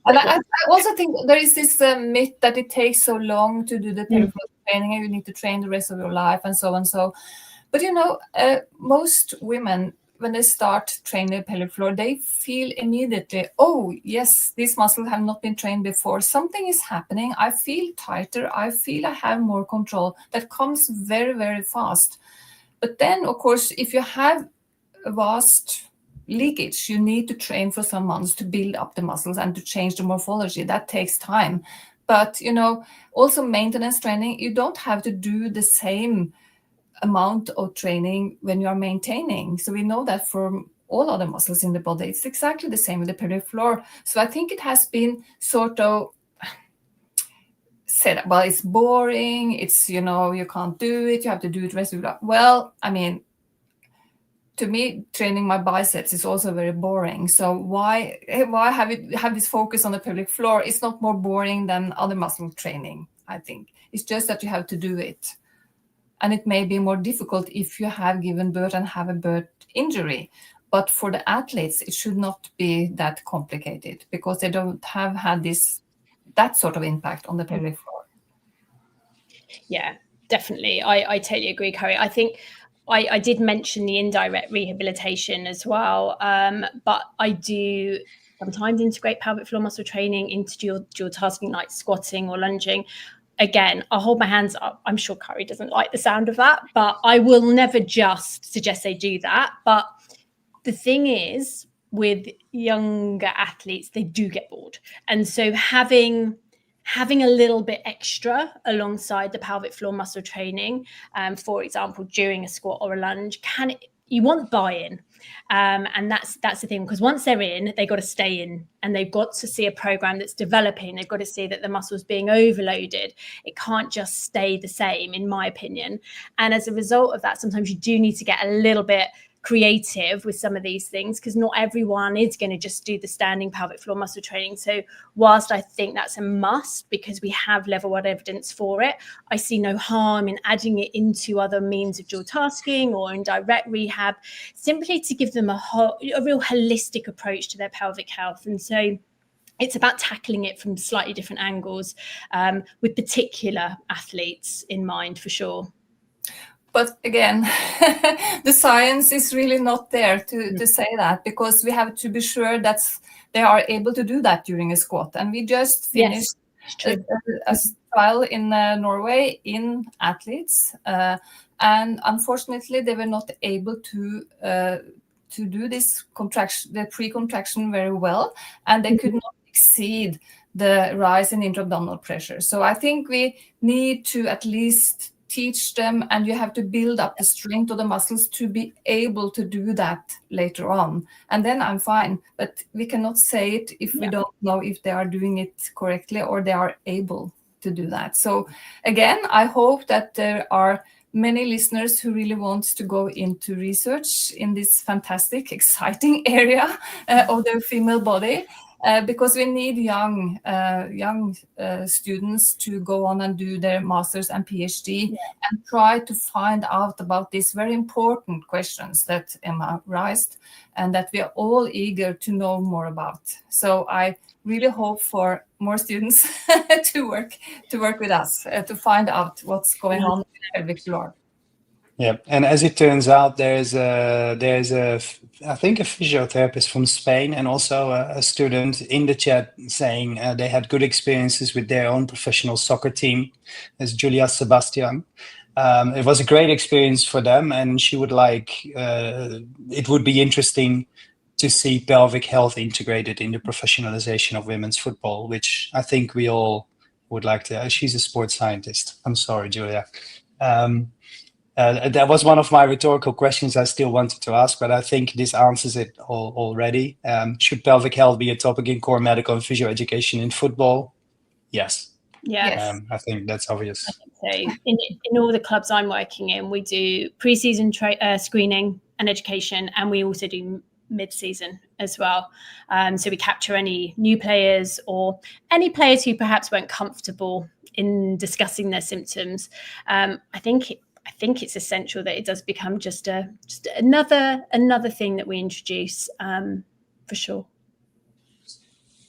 I also think there is this myth that it takes so long to do the pelvic floor training, and you need to train the rest of your life and so on. But you know, most women, when they start training the pelvic floor, they feel immediately, oh yes, these muscles have not been trained before. Something is happening. I feel tighter. I feel I have more control. That comes very, very fast. But then, of course, if you have a vast leakage, you need to train for some months to build up the muscles and to change the morphology. That takes time. But, you know, also maintenance training, you don't have to do the same amount of training when you are maintaining. So we know that for all other muscles in the body, it's exactly the same with the pelvic floor. So I think it has been sort of said, well, it's boring. It's, you know, you can't do it. You have to do it rest of your life. Well, I mean, to me, training my biceps is also very boring. So why have this focus on the pelvic floor? It's not more boring than other muscle training, I think. It's just that you have to do it. And it may be more difficult if you have given birth and have a birth injury. But for the athletes, it should not be that complicated, because they don't have had that sort of impact on the pelvic floor. Yeah, definitely. I totally agree, Kari. I think I did mention the indirect rehabilitation as well, but I do sometimes integrate pelvic floor muscle training into dual tasking, like squatting or lunging. Again, I'll hold my hands up. I'm sure Kari doesn't like the sound of that, but I will never just suggest they do that. But the thing is, with younger athletes, they do get bored. And so having a little bit extra alongside the pelvic floor muscle training, for example, during a squat or a lunge, you want buy-in. And that's the thing, because once they're in, they've got to stay in, and they've got to see a program that's developing. They've got to see that the muscle's being overloaded. It can't just stay the same, in my opinion. And as a result of that, sometimes you do need to get a little bit creative with some of these things, because not everyone is going to just do the standing pelvic floor muscle training. So whilst I think that's a must, because we have level 1 evidence for it, I see no harm in adding it into other means of dual tasking or in direct rehab, simply to give them a real holistic approach to their pelvic health. And so it's about tackling it from slightly different angles, with particular athletes in mind, for sure. But again, the science is really not there to say that, because we have to be sure that they are able to do that during a squat. And we just finished a trial in Norway in athletes, and unfortunately they were not able to do this contraction, the pre-contraction, very well, and they could not exceed the rise in intra-abdominal pressure. So I think we need to at least teach them, and you have to build up the strength of the muscles to be able to do that later on. And then I'm fine, but we cannot say it if we don't know if they are doing it correctly or they are able to do that. So again, I hope that there are many listeners who really want to go into research in this fantastic, exciting area of the female body. because we need young students to go on and do their master's and PhD and try to find out about these very important questions that Emma raised and that we are all eager to know more about. So I really hope for more students to work with us to find out what's going on in the pelvic floor. Yeah, and as it turns out, there's a I think a physiotherapist from Spain and also a student in the chat saying they had good experiences with their own professional soccer team, as Julia Sebastian. It was a great experience for them, and she would like it would be interesting to see pelvic health integrated in the professionalization of women's football, which I think we all would like to. She's a sports scientist. I'm sorry, Julia. That was one of my rhetorical questions I still wanted to ask, but I think this answers it already. Should pelvic health be a topic in core medical and physio education in football? Yes. Yeah. I think that's obvious. I think so. In all the clubs I'm working in, we do pre-season screening and education, and we also do mid-season as well. So we capture any new players or any players who perhaps weren't comfortable in discussing their symptoms. I think it's essential that it does become just another thing that we introduce, for sure.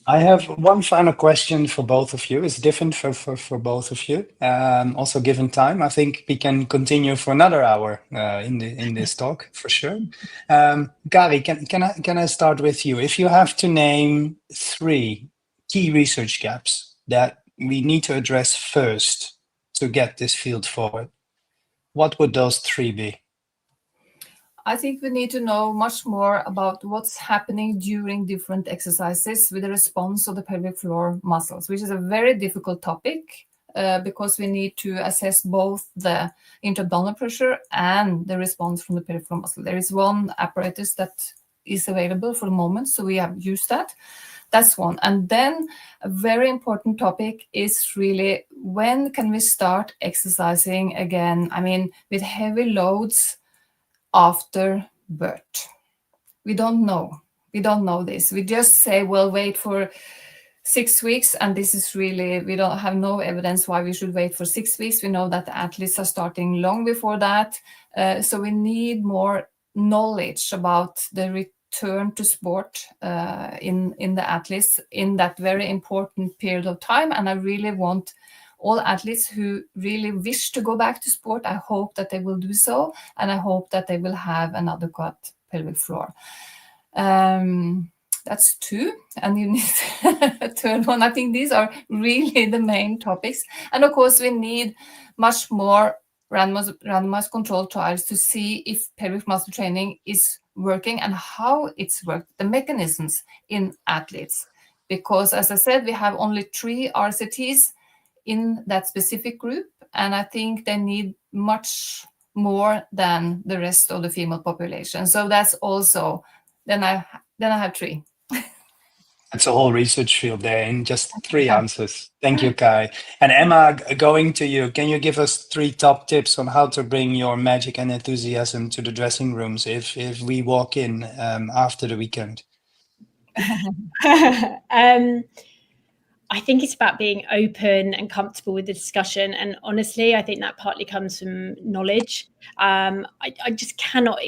I have one final question for both of you. It's different for both of you. Also, given time, I think we can continue for another hour in this talk for sure. Kari, can I start with you? If you have to name 3 key research gaps that we need to address first to get this field forward, what would those 3 be? I think we need to know much more about what's happening during different exercises with the response of the pelvic floor muscles, which is a very difficult topic because we need to assess both the intra-abdominal pressure and the response from the pelvic floor muscle. There is one apparatus that is available for the moment, so we have used that. That's one. And then a very important topic is really when can we start exercising again? I mean, with heavy loads after birth. We don't know. We don't know this. We just say, well, wait for 6 weeks. And this is really, we don't have no evidence why we should wait for 6 weeks. We know that the athletes are starting long before that. So we need more knowledge about the return to sport in the athletes in that very important period of time. And I really want all athletes who really wish to go back to sport, I hope that they will do so, and I hope that they will have an adequate pelvic floor. That's 2, and you need a third one. I think these are really the main topics. And of course, we need much more randomized controlled trials to see if pelvic muscle training is working and how it's worked, the mechanisms in athletes. Because as I said, we have only 3 RCTs in that specific group, and I think they need much more than the rest of the female population. So that's also, then I have 3. It's a whole research field there in just 3 answers. Thank you, Kai. And Emma, going to you, can you give us 3 top tips on how to bring your magic and enthusiasm to the dressing rooms if we walk in after the weekend? I think it's about being open and comfortable with the discussion. And honestly, I think that partly comes from knowledge. I just cannot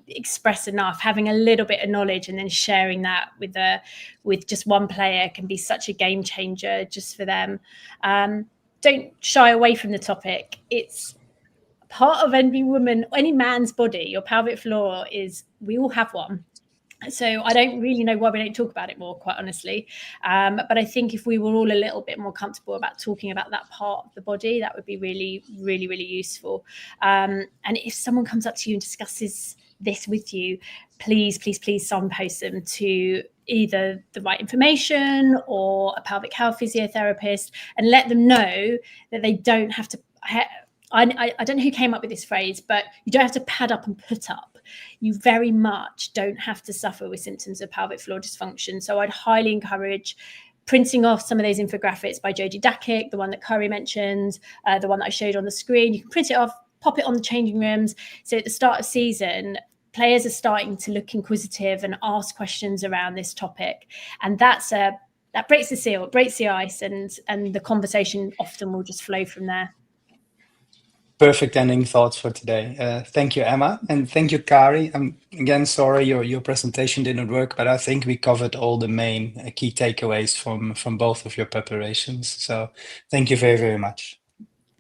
express enough. Having a little bit of knowledge and then sharing that with just one player can be such a game changer just for them. Don't shy away from the topic. It's part of any woman, any man's body. Your pelvic floor we all have one. So I don't really know why we don't talk about it more, quite honestly. But I think if we were all a little bit more comfortable about talking about that part of the body, that would be really, really, really useful. And if someone comes up to you and discusses this with you, please, please, please signpost them to either the right information or a pelvic health physiotherapist and let them know that they don't have to... I don't know who came up with this phrase, but you don't have to pad up and put up. You very much don't have to suffer with symptoms of pelvic floor dysfunction. So I'd highly encourage printing off some of those infographics by Jodie Dakic, the one that Kari mentioned, the one that I showed on the screen. You can print it off, pop it on the changing rooms. So at the start of season, players are starting to look inquisitive and ask questions around this topic, and that breaks the seal, it breaks the ice, and the conversation often will just flow from there. Perfect ending thoughts for today. Thank you, Emma, and thank you, Kari. I'm again sorry your presentation didn't work, but I think we covered all the main key takeaways from both of your preparations. So thank you very, very much.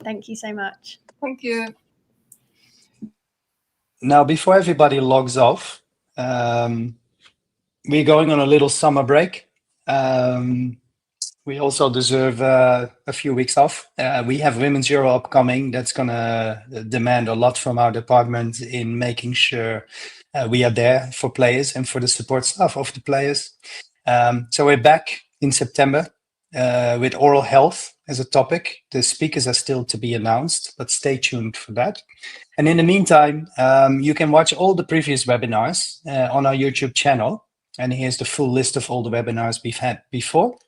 Thank you so much. Thank you. Now, before everybody logs off, we're going on a little summer break. We also deserve a few weeks off. We have Women's Euro upcoming. That's going to demand a lot from our department in making sure we are there for players and for the support staff of the players. So we're back in September with oral health as a topic. The speakers are still to be announced, but stay tuned for that. And in the meantime, you can watch all the previous webinars on our YouTube channel. And here's the full list of all the webinars we've had before.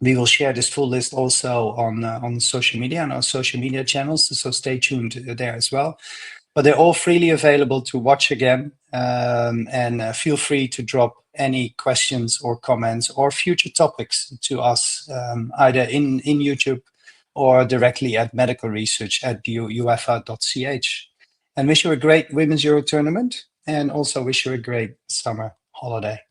We will share this full list also on social media, on our social media channels, so stay tuned there as well. But they're all freely available to watch again, and feel free to drop any questions or comments or future topics to us, either in YouTube or directly at medicalresearch@uefa.ch. And wish you a great Women's Euro tournament, and also wish you a great summer holiday.